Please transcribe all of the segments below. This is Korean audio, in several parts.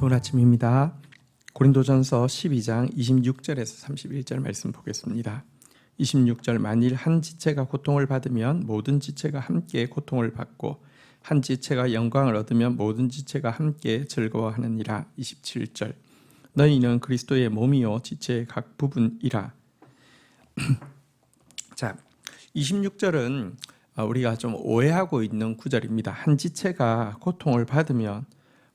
좋은 아침입니다. 고린도전서 12장 26절에서 31절 말씀 보겠습니다. 26절 만일 한 지체가 고통을 받으면 모든 지체가 함께 고통을 받고 한 지체가 영광을 얻으면 모든 지체가 함께 즐거워하느니라. 27절 너희는 그리스도의 몸이요 지체의 각 부분이라. 자, 26절은 우리가 좀 오해하고 있는 구절입니다. 한 지체가 고통을 받으면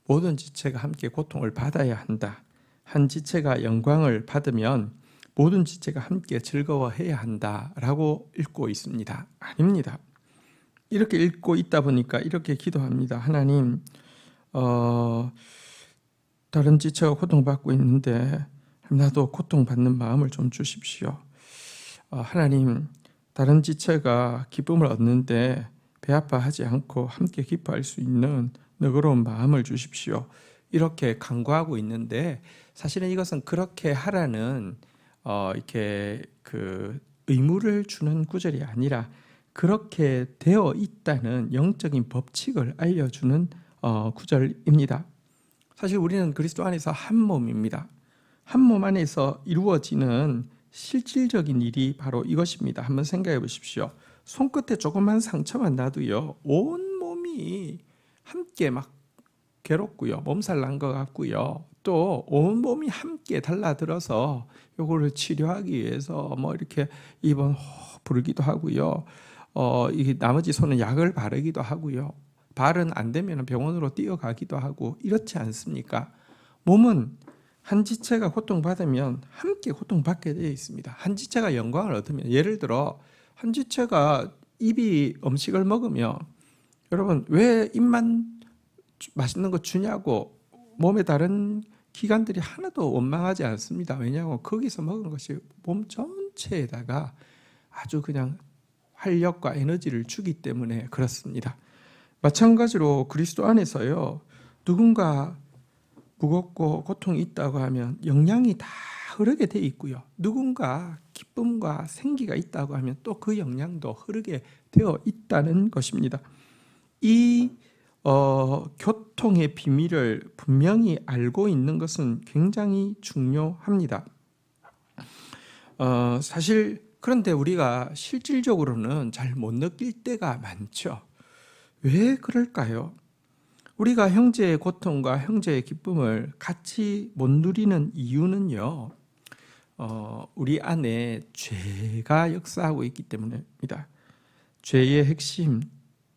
모든 지체가 함께 고통을 받아야 한다. 한 지체가 영광을 받으면 모든 지체가 함께 즐거워해야 한다라고 읽고 있습니다. 아닙니다. 이렇게 읽고 있다 보니까 이렇게 기도합니다. 하나님, 다른 지체가 고통받고 있는데 나도 고통받는 마음을 좀 주십시오. 하나님, 다른 지체가 기쁨을 얻는데 배 아파하지 않고 함께 기뻐할 수 있는 너그러운 마음을 주십시오. 이렇게 간구하고 있는데 사실은 이것은 그렇게 하라는 이렇게 그 의무를 주는 구절이 아니라 그렇게 되어 있다는 영적인 법칙을 알려주는 구절입니다. 사실 우리는 그리스도 안에서 한 몸입니다. 한 몸 안에서 이루어지는 실질적인 일이 바로 이것입니다. 한번 생각해 보십시오. 손끝에 조그만 상처만 나도요, 온 몸이 함께 막 괴롭고요, 몸살 난 것 같고요, 또 온 몸이 함께 달라들어서 요거를 치료하기 위해서 뭐 이렇게 입은 부르기도 하고요, 이게 나머지 손은 약을 바르기도 하고요, 발은 안 되면 병원으로 뛰어가기도 하고 이렇지 않습니까? 몸은 한 지체가 고통받으면 함께 고통받게 되어 있습니다. 한 지체가 영광을 얻으면, 예를 들어 한 지체가 입이 음식을 먹으면 여러분 왜 입만 맛있는 거 주냐고 몸의 다른 기관들이 하나도 원망하지 않습니다. 왜냐하면 거기서 먹은 것이 몸 전체에다가 아주 그냥 활력과 에너지를 주기 때문에 그렇습니다. 마찬가지로 그리스도 안에서요, 누군가 무겁고 고통이 있다고 하면 영양이 다 흐르게 돼 있고요, 누군가 기쁨과 생기가 있다고 하면 또 그 영양도 흐르게 되어 있다는 것입니다. 이 교통의 비밀을 분명히 알고 있는 것은 굉장히 중요합니다. 사실 그런데 우리가 실질적으로는 잘 못 느낄 때가 많죠. 왜 그럴까요? 우리가 형제의 고통과 형제의 기쁨을 같이 못 누리는 이유는요, 우리 안에 죄가 역사하고 있기 때문입니다. 죄의 핵심,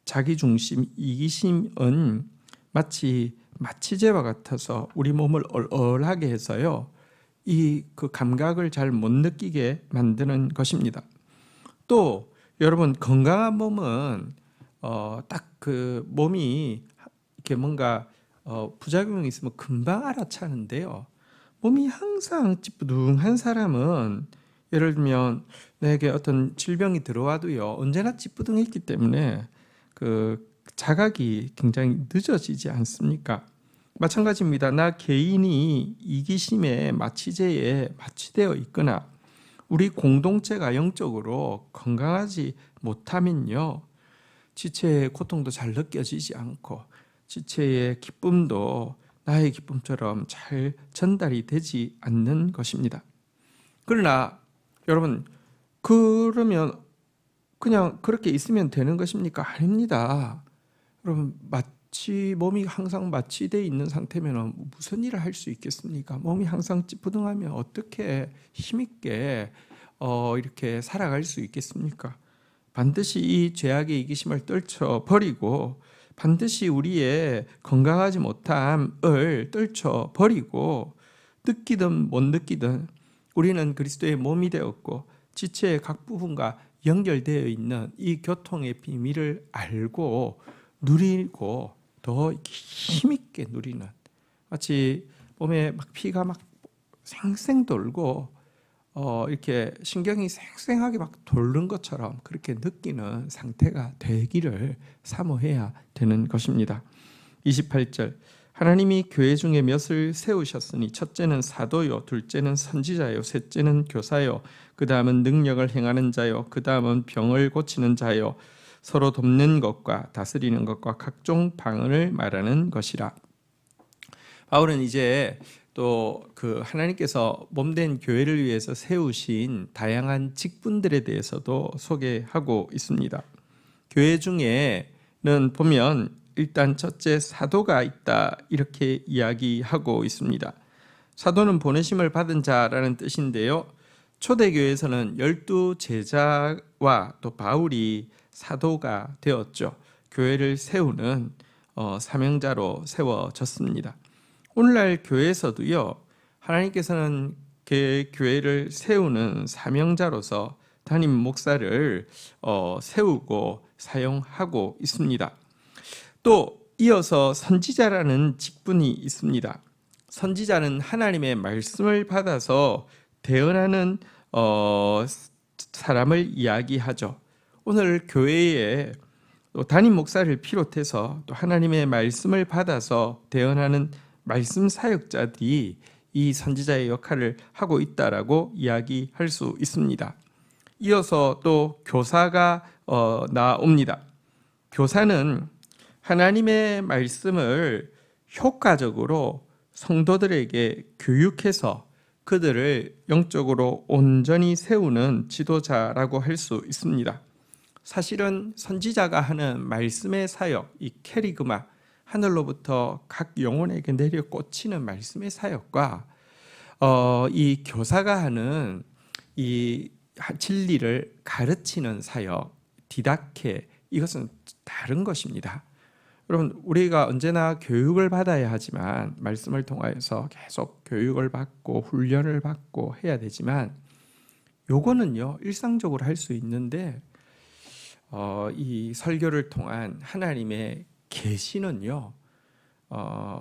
자기중심, 이기심은 마치 마취제와 같아서 우리 몸을 얼얼하게 해서요, 그 감각을 잘 못 느끼게 만드는 것입니다. 또 여러분, 건강한 몸은 딱 그 몸이 이렇게 뭔가 부작용이 있으면 금방 알아차는데요, 몸이 항상 찌뿌둥한 사람은, 예를 들면 내게 어떤 질병이 들어와도요, 언제나 찌뿌둥했기 때문에 그 자각이 굉장히 늦어지지 않습니까? 마찬가지입니다. 나 개인이 이기심에 마취제에 마취되어 있거나 우리 공동체가 영적으로 건강하지 못하면요, 지체의 고통도 잘 느껴지지 않고 지체의 기쁨도 나의 기쁨처럼 잘 전달이 되지 않는 것입니다. 그러나 여러분, 그러면 그냥 그렇게 있으면 되는 것입니까? 아닙니다. 여러분, 몸이 항상 마취되어 있는 상태면 무슨 일을 할 수 있겠습니까? 몸이 항상 찌뿌둥하면 어떻게 힘있게 이렇게 살아갈 수 있겠습니까? 반드시 이 죄악의 이기심을 떨쳐버리고 반드시 우리의 건강하지 못함을 떨쳐버리고 느끼든 못 느끼든 우리는 그리스도의 몸이 되었고 지체의 각 부분과 연결되어 있는 이 교통의 비밀을 알고 누리고 더 힘있게 누리는, 마치 몸에 막 피가 막 쌩쌩 돌고 이렇게 신경이 쌩쌩하게 막 돌는 것처럼 그렇게 느끼는 상태가 되기를 사모해야 되는 것입니다. 28절 하나님이 교회 중에 몇을 세우셨으니 첫째는 사도요, 둘째는 선지자요, 셋째는 교사요, 그 다음은 능력을 행하는 자요, 그 다음은 병을 고치는 자요, 서로 돕는 것과 다스리는 것과 각종 방언을 말하는 것이라. 바울은 이제 또 그 하나님께서 몸된 교회를 위해서 세우신 다양한 직분들에 대해서도 소개하고 있습니다. 교회 중에는 보면 일단 첫째 사도가 있다 이렇게 이야기하고 있습니다. 사도는 보내심을 받은 자라는 뜻인데요. 초대교회에서는 12 제자와 또 바울이 사도가 되었죠. 교회를 세우는 사명자로 세워졌습니다. 오늘날 교회에서도요, 하나님께서는 교회를 세우는 사명자로서 담임 목사를 세우고 사용하고 있습니다. 또 이어서 선지자라는 직분이 있습니다. 선지자는 하나님의 말씀을 받아서 대언하는 사람을 이야기하죠. 오늘 교회에 또 담임 목사를 비롯해서 또 하나님의 말씀을 받아서 대언하는 말씀 사역자들이 이 선지자의 역할을 하고 있다라고 이야기할 수 있습니다. 이어서 또 교사가 나옵니다. 교사는 하나님의 말씀을 효과적으로 성도들에게 교육해서 그들을 영적으로 온전히 세우는 지도자라고 할 수 있습니다. 사실은 선지자가 하는 말씀의 사역, 이 캐리그마, 하늘로부터 각 영혼에게 내려 꽂히는 말씀의 사역과 이 교사가 하는 이 진리를 가르치는 사역, 디다케, 이것은 다른 것입니다. 여러분, 우리가 언제나 교육을 받아야 하지만 말씀을 통하여서 계속 교육을 받고 훈련을 받고 해야 되지만 요거는요 일상적으로 할 수 있는데 이 설교를 통한 하나님의 계시는요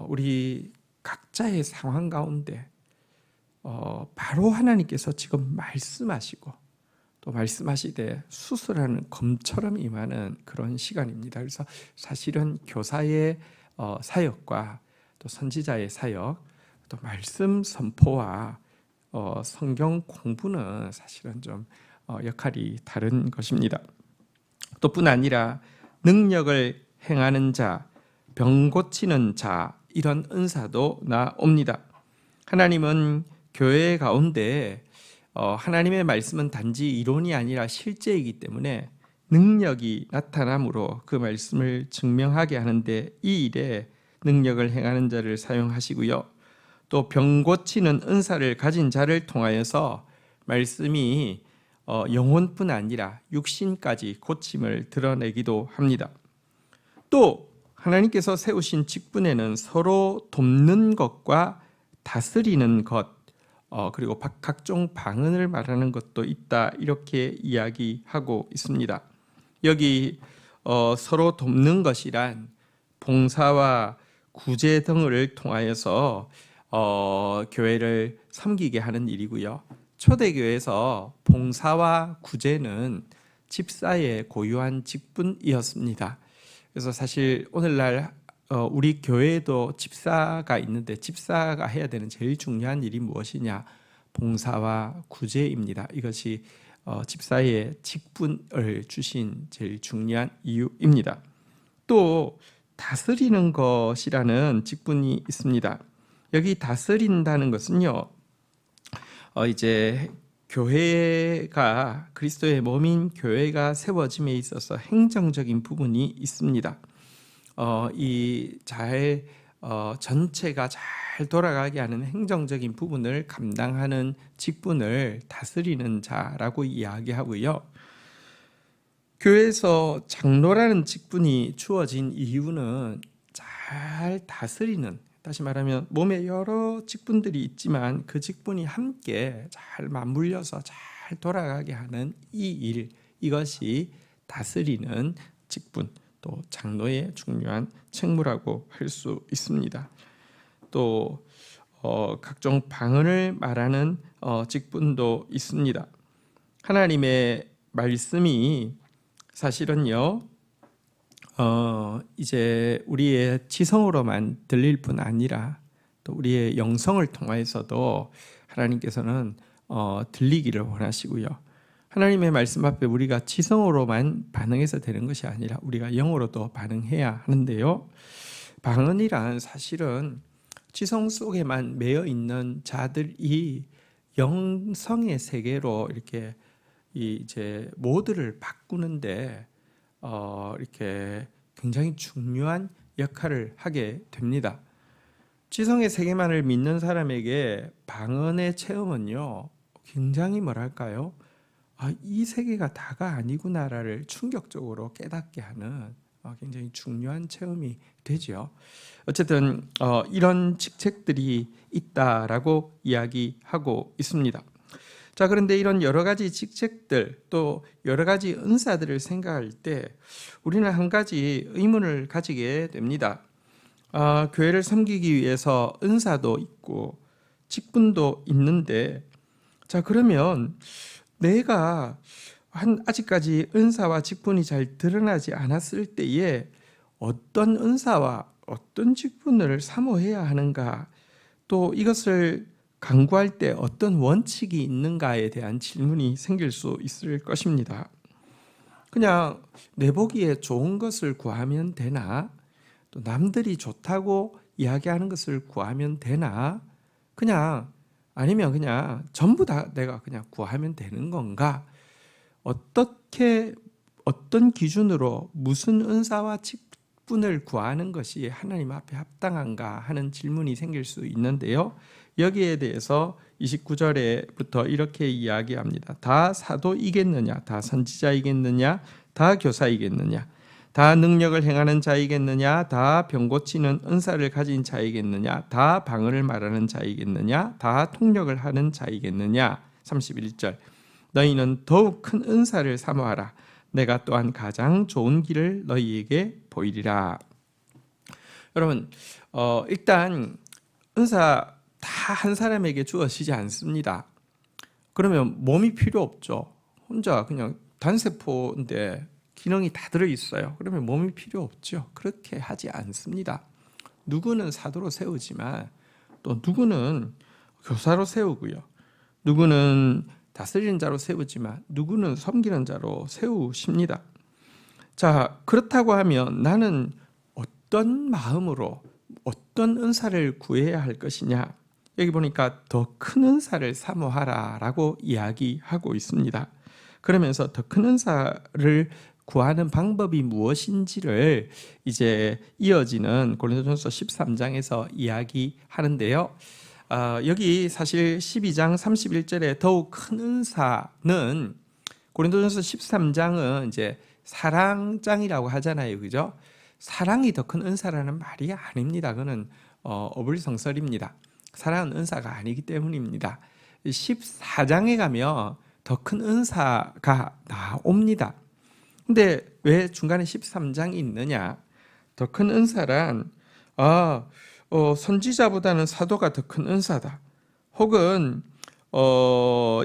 우리 각자의 상황 가운데 바로 하나님께서 지금 말씀하시고 또 말씀하시되 수술하는 검처럼 임하는 그런 시간입니다. 그래서 사실은 교사의 사역과 또 선지자의 사역, 또 말씀 선포와 성경 공부는 사실은 좀 역할이 다른 것입니다. 또 뿐 아니라 능력을 행하는 자, 병 고치는 자, 이런 은사도 나옵니다. 하나님은 교회 가운데 하나님의 말씀은 단지 이론이 아니라 실제이기 때문에 능력이 나타남으로 그 말씀을 증명하게 하는데 이 일에 능력을 행하는 자를 사용하시고요. 또 병 고치는 은사를 가진 자를 통하여서 말씀이 영혼뿐 아니라 육신까지 고침을 드러내기도 합니다. 또 하나님께서 세우신 직분에는 서로 돕는 것과 다스리는 것, 그리고 각종 방언을 말하는 것도 있다 이렇게 이야기하고 있습니다. 여기 서로 돕는 것이란 봉사와 구제 등을 통하여서 교회를 섬기게 하는 일이고요. 초대교회에서 봉사와 구제는 집사의 고유한 직분이었습니다. 그래서 사실 오늘날 우리 교회에도 집사가 있는데 집사가 해야 되는 제일 중요한 일이 무엇이냐? 봉사와 구제입니다. 이것이 집사의 직분을 주신 제일 중요한 이유입니다. 또 다스리는 것이라는 직분이 있습니다. 여기 다스린다는 것은요, 이제 교회가 그리스도의 몸인 교회가 세워짐에 있어서 행정적인 부분이 있습니다. 이 전체가 잘 돌아가게 하는 행정적인 부분을 감당하는 직분을 다스리는 자라고 이야기하고요. 교회에서 장로라는 직분이 주어진 이유는 잘 다스리는, 다시 말하면 몸에 여러 직분들이 있지만 그 직분이 함께 잘 맞물려서 잘 돌아가게 하는 이 일, 이것이 다스리는 직분, 또 장로의 중요한 책무라고 할 수 있습니다. 또 각종 방언을 말하는 직분도 있습니다. 하나님의 말씀이 사실은요 이제 우리의 지성으로만 들릴 뿐 아니라 또 우리의 영성을 통하여서도 하나님께서는 들리기를 원하시고요. 하나님의 말씀 앞에 우리가 지성으로만 반응해서 되는 것이 아니라 우리가 영으로도 반응해야 하는데요. 방언이란 사실은 지성 속에만 매여 있는 자들이 영성의 세계로 이렇게 이제 모드를 바꾸는데 이렇게 굉장히 중요한 역할을 하게 됩니다. 지성의 세계만을 믿는 사람에게 방언의 체험은요, 굉장히 뭐랄까요? 이 세계가 다가 아니구나를 충격적으로 깨닫게 하는 굉장히 중요한 체험이 되죠. 어쨌든 이런 직책들이 있다라고 이야기하고 있습니다. 자, 그런데 이런 여러 가지 직책들 또 여러 가지 은사들을 생각할 때 우리는 한 가지 의문을 가지게 됩니다. 교회를 섬기기 위해서 은사도 있고 직분도 있는데, 자, 그러면 내가 아직까지 은사와 직분이 잘 드러나지 않았을 때에 어떤 은사와 어떤 직분을 사모해야 하는가, 또 이것을 강구할 때 어떤 원칙이 있는가에 대한 질문이 생길 수 있을 것입니다. 그냥 내 보기에 좋은 것을 구하면 되나? 또 남들이 좋다고 이야기하는 것을 구하면 되나? 아니면 그냥 전부 다 내가 그냥 구하면 되는 건가? 어떤 기준으로 무슨 은사와 직분을 구하는 것이 하나님 앞에 합당한가 하는 질문이 생길 수 있는데요. 여기에 대해서 29절에부터 이렇게 이야기합니다. 다 사도이겠느냐? 다 선지자이겠느냐? 다 교사이겠느냐? 다 능력을 행하는 자이겠느냐? 다 병 고치는 은사를 가진 자이겠느냐? 다 방언을 말하는 자이겠느냐? 다 통역을 하는 자이겠느냐? 31절. 너희는 더욱 큰 은사를 사모하라. 내가 또한 가장 좋은 길을 너희에게 보이리라. 여러분, 일단 은사 다 한 사람에게 주어지지 않습니다. 그러면 몸이 필요 없죠. 혼자 그냥 단세포인데 기능이 다 들어있어요. 그러면 몸이 필요 없죠. 그렇게 하지 않습니다. 누구는 사도로 세우지만 또 누구는 교사로 세우고요. 누구는 다스리는 자로 세우지만 누구는 섬기는 자로 세우십니다. 자, 그렇다고 하면 나는 어떤 마음으로 어떤 은사를 구해야 할 것이냐? 여기 보니까 더 큰 은사를 사모하라라고 이야기하고 있습니다. 그러면서 더 큰 은사를 구하는 방법이 무엇인지를 이제 이어지는 고린도전서 13장에서 이야기하는데요. 여기 사실 12장 31절에 더욱 큰 은사는 고린도전서 13장은 이제 사랑장이라고 하잖아요. 그죠? 사랑이 더 큰 은사라는 말이 아닙니다. 그거는 어불성설입니다. 사랑은 은사가 아니기 때문입니다. 14장에 가면 더 큰 은사가 나옵니다. 근데 왜 중간에 13장이 있느냐? 더 큰 은사란 선지자보다는 사도가 더 큰 은사다. 혹은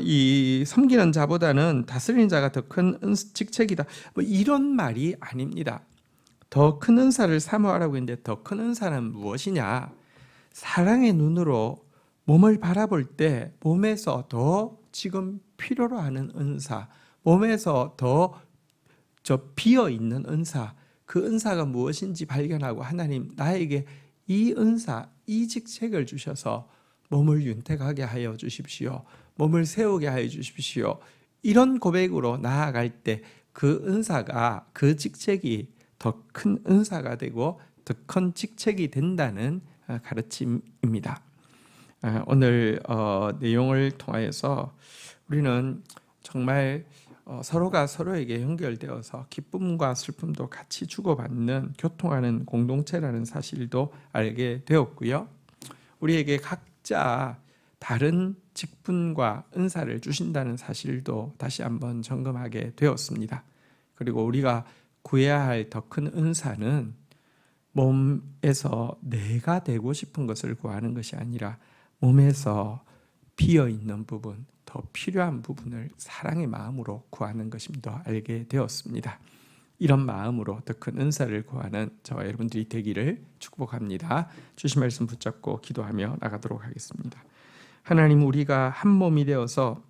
이 섬기는 자보다는 다스리는 자가 더 큰 직책이다. 뭐 이런 말이 아닙니다. 더 큰 은사를 사모하라고 했는데 더 큰 은사는 무엇이냐? 사랑의 눈으로 몸을 바라볼 때 몸에서 더 지금 필요로 하는 은사, 몸에서 더 비어 있는 은사, 그 은사가 무엇인지 발견하고 하나님 나에게 이 은사, 이 직책을 주셔서 몸을 윤택하게 하여 주십시오. 몸을 세우게 하여 주십시오. 이런 고백으로 나아갈 때 그 은사가, 그 직책이 더 큰 은사가 되고 더 큰 직책이 된다는 가르침입니다. 오늘 내용을 통하여서 우리는 정말 서로가 서로에게 연결되어서 기쁨과 슬픔도 같이 주고받는 교통하는 공동체라는 사실도 알게 되었고요. 우리에게 각자 다른 직분과 은사를 주신다는 사실도 다시 한번 점검하게 되었습니다. 그리고 우리가 구해야 할 더 큰 은사는 몸에서 내가 되고 싶은 것을 구하는 것이 아니라 몸에서 비어있는 부분, 더 필요한 부분을 사랑의 마음으로 구하는 것임도 알게 되었습니다. 이런 마음으로 더 큰 은사를 구하는 저와 여러분들이 되기를 축복합니다. 주신 말씀 붙잡고 기도하며 나가도록 하겠습니다. 하나님, 우리가 한 몸이 되어서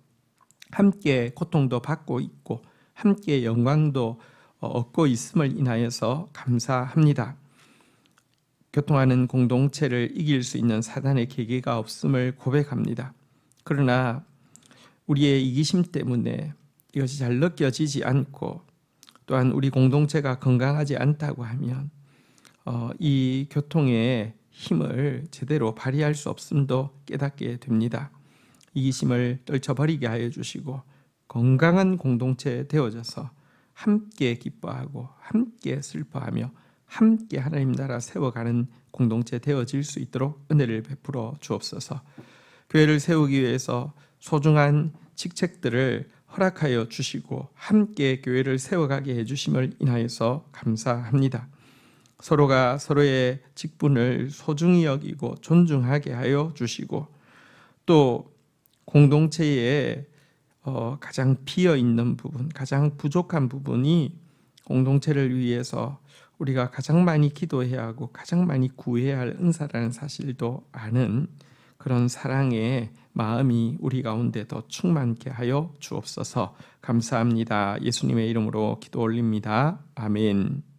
함께 고통도 받고 있고 함께 영광도 얻고 있음을 인하여서 감사합니다. 교통하는 공동체를 이길 수 있는 사단의 계계가 없음을 고백합니다. 그러나 우리의 이기심 때문에 이것이 잘 느껴지지 않고 또한 우리 공동체가 건강하지 않다고 하면 이 교통의 힘을 제대로 발휘할 수 없음도 깨닫게 됩니다. 이기심을 떨쳐버리게 하여 주시고 건강한 공동체 되어져서 함께 기뻐하고 함께 슬퍼하며 함께 하나님 나라 세워가는 공동체 되어질 수 있도록 은혜를 베풀어 주옵소서. 교회를 세우기 위해서 소중한 직책들을 허락하여 주시고 함께 교회를 세워가게 해주심을 인하여서 감사합니다. 서로가 서로의 직분을 소중히 여기고 존중하게 하여 주시고 또 공동체에 가장 비어있는 부분, 가장 부족한 부분이 공동체를 위해서 우리가 가장 많이 기도해야 하고 가장 많이 구해야 할 은사라는 사실도 아는 그런 사랑의 마음이 우리 가운데 더 충만케 하여 주옵소서. 감사합니다. 예수님의 이름으로 기도 올립니다. 아멘.